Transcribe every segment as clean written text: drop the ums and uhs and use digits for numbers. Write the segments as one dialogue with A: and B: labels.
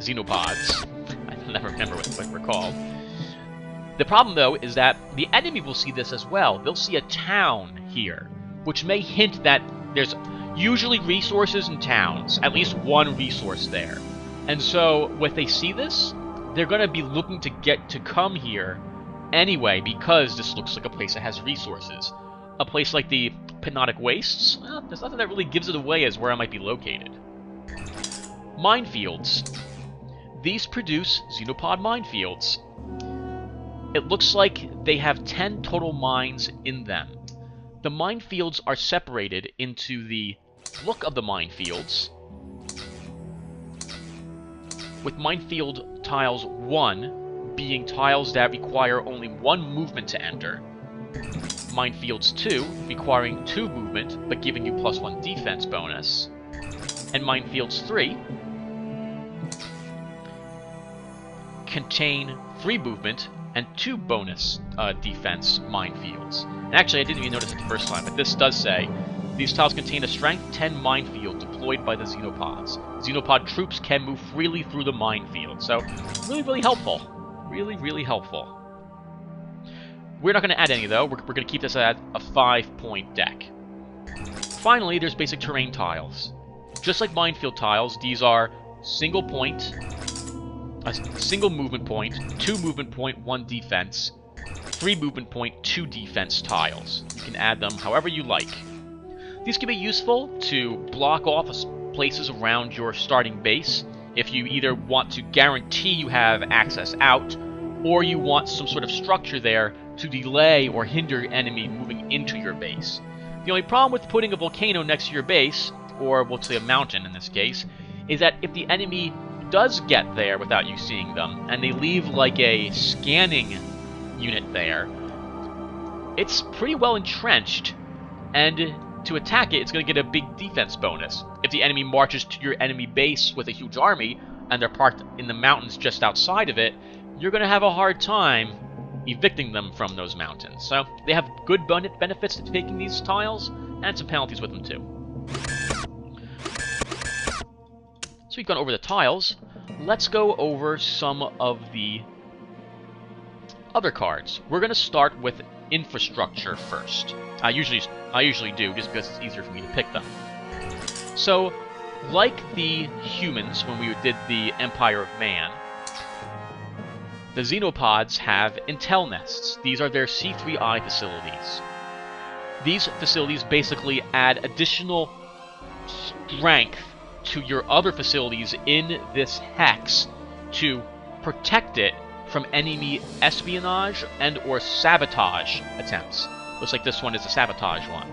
A: Xenopods. I never remember what we're called. The problem, though, is that the enemy will see this as well. They'll see a town here, which may hint that there's usually resources in towns, at least one resource there. And so, when they see this, they're going to be looking to come here anyway, because this looks like a place that has resources. A place like the Hypnotic Wastes, well, there's nothing that really gives it away as where I might be located. Minefields. These produce Xenopod minefields. It looks like they have 10 total mines in them. The minefields are separated into the look of the minefields, with minefield tiles 1 being tiles that require only 1 movement to enter, minefields 2 requiring 2 movement but giving you +1 defense bonus, and minefields 3 contain 3 movement and 2 bonus defense minefields. And actually, I didn't even notice it the first time, but this does say, these tiles contain a strength 10 minefield deployed by the Xenopods. Xenopod troops can move freely through the minefield. So, really, really helpful. Really, really helpful. We're not going to add any, though. We're going to keep this at a 5-point deck. Finally, there's basic terrain tiles. Just like minefield tiles, these are single point, a single movement point, 2 movement point, 1 defense, 3 movement point, 2 defense tiles. You can add them however you like. These can be useful to block off places around your starting base if you either want to guarantee you have access out, or you want some sort of structure there to delay or hinder enemy moving into your base. The only problem with putting a volcano next to your base, or we'll say a mountain in this case, is that if the enemy does get there without you seeing them, and they leave like a scanning unit there, it's pretty well entrenched, and to attack it, it's going to get a big defense bonus. If the enemy marches to your enemy base with a huge army, and they're parked in the mountains just outside of it, you're going to have a hard time evicting them from those mountains. So they have good benefits to taking these tiles, and some penalties with them too. So we've gone over the tiles. Let's go over some of the other cards. We're going to start with infrastructure first. I usually do, just because it's easier for me to pick them. So, like the humans when we did the Empire of Man, the Xenopods have intel nests. These are their C3I facilities. These facilities basically add additional strength to your other facilities in this hex to protect it from enemy espionage and or sabotage attempts. Looks like this one is a sabotage one.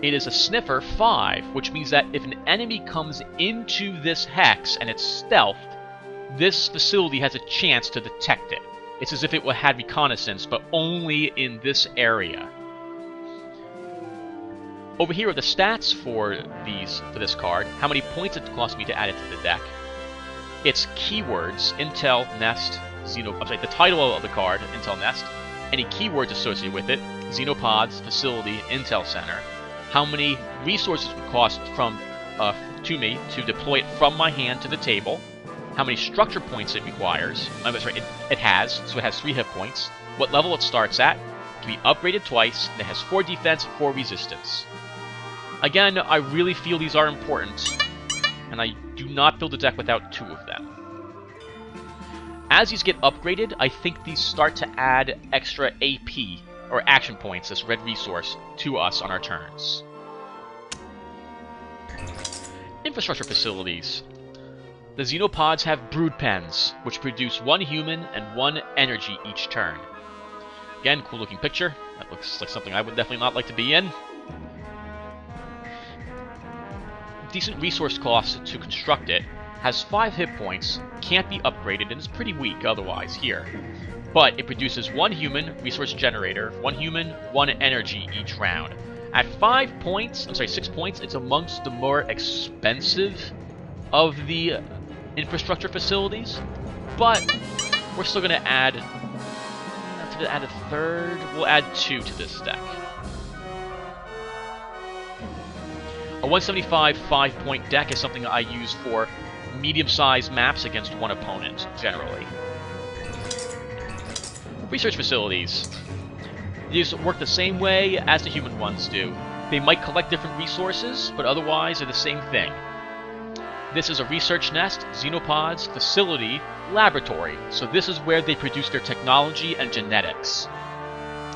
A: It is a Sniffer 5, which means that if an enemy comes into this hex and it's stealthed, this facility has a chance to detect it. It's as if it had reconnaissance, but only in this area. Over here are the stats for this card, how many points it cost me to add it to the deck. Its keywords, Intel, Nest, the title of the card, Intel Nest, any keywords associated with it, Xenopods, Facility, Intel Center, how many resources would cost to me to deploy it from my hand to the table, how many structure points it requires, it has, so it has 3 hit points, what level it starts at, it can be upgraded twice, and it has 4 defense, 4 resistance. Again, I really feel these are important, and I do not build a deck without 2 of them. As these get upgraded, I think these start to add extra AP, or action points, this red resource, to us on our turns. Infrastructure facilities. The Xenopods have brood pens, which produce 1 human and 1 energy each turn. Again, cool looking picture. That looks like something I would definitely not like to be in. Decent resource cost to construct it, has 5 hit points, can't be upgraded, and is pretty weak otherwise here. But it produces 1 human resource generator, 1 human, 1 energy each round. At 6 points, it's amongst the more expensive of the infrastructure facilities, but we're still going to add a third, we'll add 2 to this deck. A 175 5-point deck is something I use for medium-sized maps against one opponent, generally. Research facilities. These work the same way as the human ones do. They might collect different resources, but otherwise they're the same thing. This is a research nest, Xenopods, facility, laboratory. So this is where they produce their technology and genetics.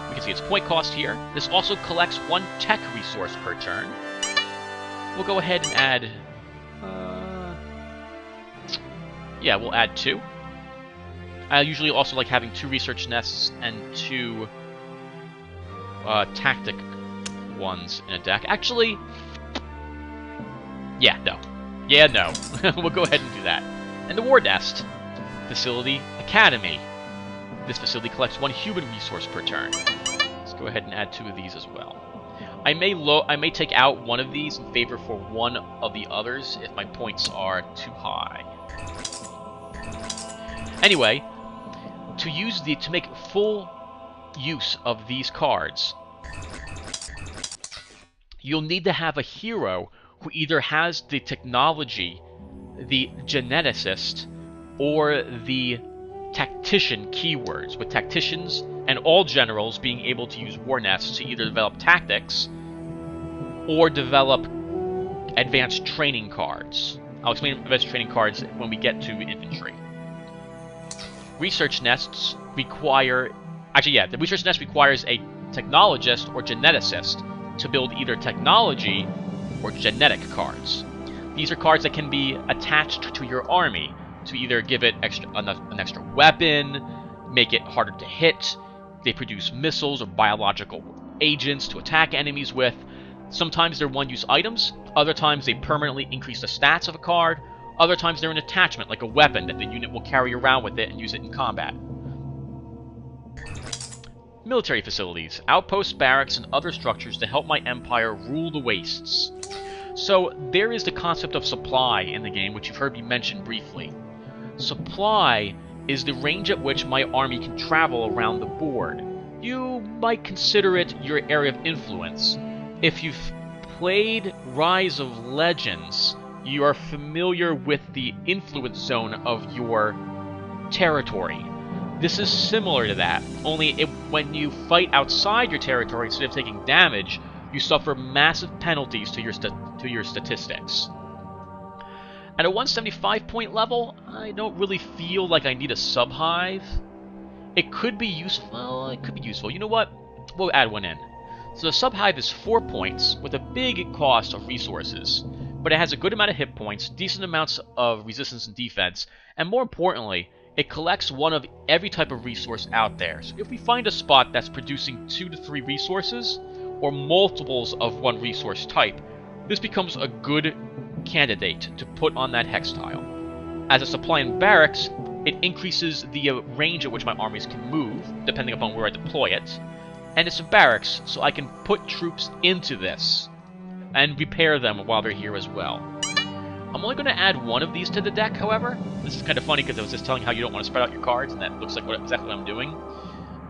A: We can see its point cost here. This also collects 1 tech resource per turn. We'll go ahead and add... yeah, we'll add 2. I usually also like having 2 research nests and 2 tactic ones in a deck. Actually, yeah, no. Yeah, no. We'll go ahead and do that. And the War Nest. Facility Academy. This facility collects 1 human resource per turn. Let's go ahead and add 2 of these as well. I may take out one of these in favor for one of the others if my points are too high. Anyway, to make full use of these cards, you'll need to have a hero who either has the technology, the geneticist, or the tactician keywords, with tacticians and all generals being able to use war nests to either develop tactics or develop advanced training cards. I'll explain advanced training cards when we get to infantry. Research nests require... Actually, yeah, the research nest requires a technologist or geneticist to build either technology or genetic cards. These are cards that can be attached to your army to either give it an extra weapon, make it harder to hit. They produce missiles or biological agents to attack enemies with. Sometimes they're one-use items, other times they permanently increase the stats of a card, other times they're an attachment, like a weapon that the unit will carry around with it and use it in combat. Military facilities, outposts, barracks, and other structures to help my empire rule the wastes. So there is the concept of supply in the game, which you've heard me mention briefly. Supply is the range at which my army can travel around the board. You might consider it your area of influence. If you've played Rise of Legends, you are familiar with the influence zone of your territory. This is similar to that, only when you fight outside your territory, instead of taking damage, you suffer massive penalties to your statistics. At a 175 point level, I don't really feel like I need a sub-hive. It could be useful. You know what? We'll add one in. So the sub-hive is 4 points with a big cost of resources, but it has a good amount of hit points, decent amounts of resistance and defense, and more importantly, it collects 1 of every type of resource out there. So if we find a spot that's producing 2 to 3 resources, or multiples of 1 resource type, this becomes a good candidate to put on that hex tile. As a supply in barracks, it increases the range at which my armies can move, depending upon where I deploy it. And it's a barracks, so I can put troops into this, and repair them while they're here as well. I'm only going to add 1 of these to the deck, however. This is kind of funny because I was just telling how you don't want to spread out your cards, and that looks like exactly what I'm doing.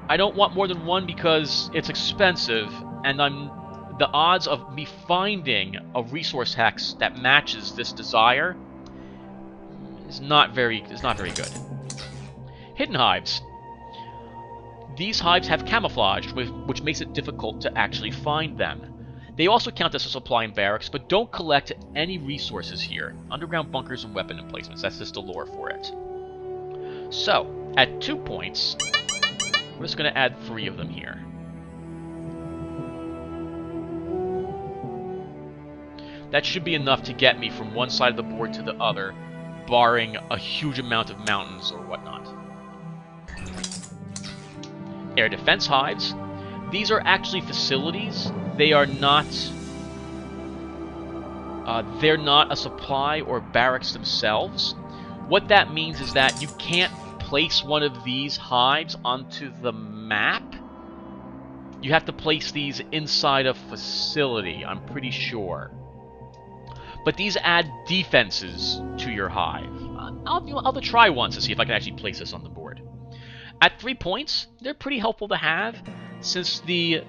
A: I don't want more than 1 because it's expensive, and the odds of me finding a resource hex that matches this desire is not very good. Hidden hives. These hives have camouflage, which makes it difficult to actually find them. They also count as a supply in barracks, but don't collect any resources here. Underground bunkers and weapon emplacements, that's just the lore for it. So, at 2 points, we're just going to add 3 of them here. That should be enough to get me from one side of the board to the other, barring a huge amount of mountains or whatnot. Air defense hives. These are actually facilities. They are not... they're not a supply or barracks themselves. What that means is that you can't place one of these hives onto the map. You have to place these inside a facility, I'm pretty sure. But these add defenses to your hive. I'll try once to see if I can actually place this on the board. At 3 points, they're pretty helpful to have, since the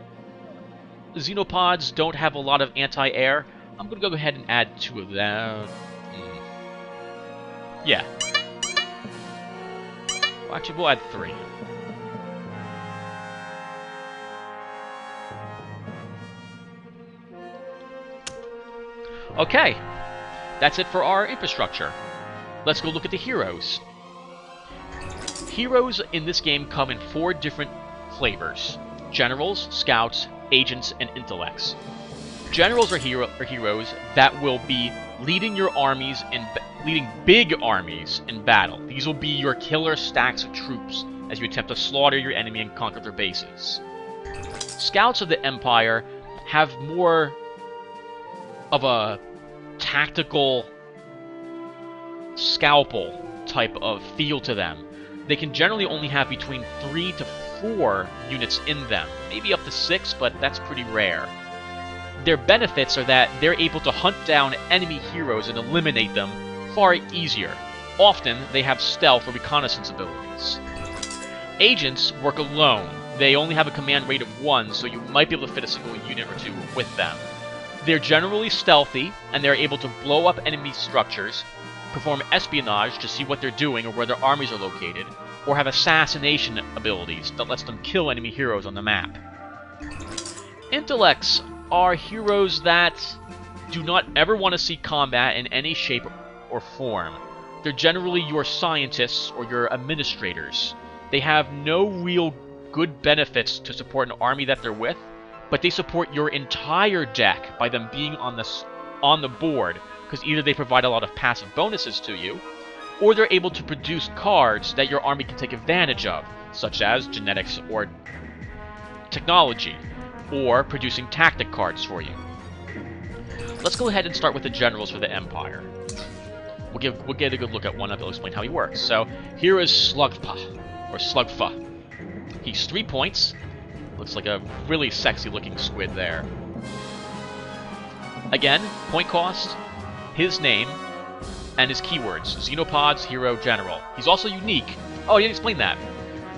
A: Xenopods don't have a lot of anti-air. I'm going to go ahead and add 2 of them. Yeah. Well, actually, we'll add 3. Okay. That's it for our infrastructure. Let's go look at the heroes. Heroes in this game come in 4 different flavors: generals, scouts, agents, and intellects. Generals are heroes that will be leading your armies in leading big armies in battle. These will be your killer stacks of troops as you attempt to slaughter your enemy and conquer their bases. Scouts of the Empire have more of a tactical scalpel type of feel to them. They can generally only have between 3 to 4 units in them, maybe up to 6, but that's pretty rare. Their benefits are that they're able to hunt down enemy heroes and eliminate them far easier. Often, they have stealth or reconnaissance abilities. Agents work alone. They only have a command rate of 1, so you might be able to fit a single unit or 2 with them. They're generally stealthy, and they're able to blow up enemy structures, perform espionage to see what they're doing or where their armies are located, or have assassination abilities that lets them kill enemy heroes on the map. Intellects are heroes that do not ever want to see combat in any shape or form. They're generally your scientists or your administrators. They have no real good benefits to support an army that they're with, but they support your entire deck by them being on the board, because either they provide a lot of passive bonuses to you, or they're able to produce cards that your army can take advantage of, such as genetics or technology, or producing tactic cards for you. Let's go ahead and start with the generals for the Empire. We'll get a good look at one of them. I'll explain how he works. So here is Slugfa, or Slugfa. He's 3 points. Looks like a really sexy looking squid there. Again, point cost, his name, and his keywords: Xenopods, Hero, General. He's also unique. Oh, I didn't explain that.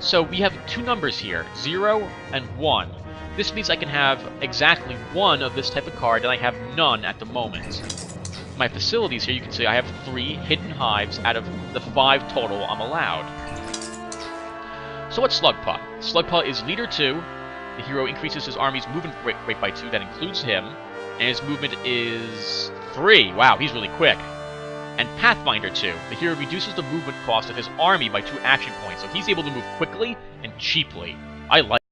A: So we have 2 numbers here, 0 and 1. This means I can have exactly 1 of this type of card, and I have none at the moment. My facilities here, you can see I have 3 hidden hives out of the 5 total I'm allowed. So what's Slugpa? Slugpa is leader 2. The hero increases his army's movement rate by 2. That includes him. And his movement is 3. Wow, he's really quick. And Pathfinder 2. The hero reduces the movement cost of his army by 2 action points, so he's able to move quickly and cheaply. I like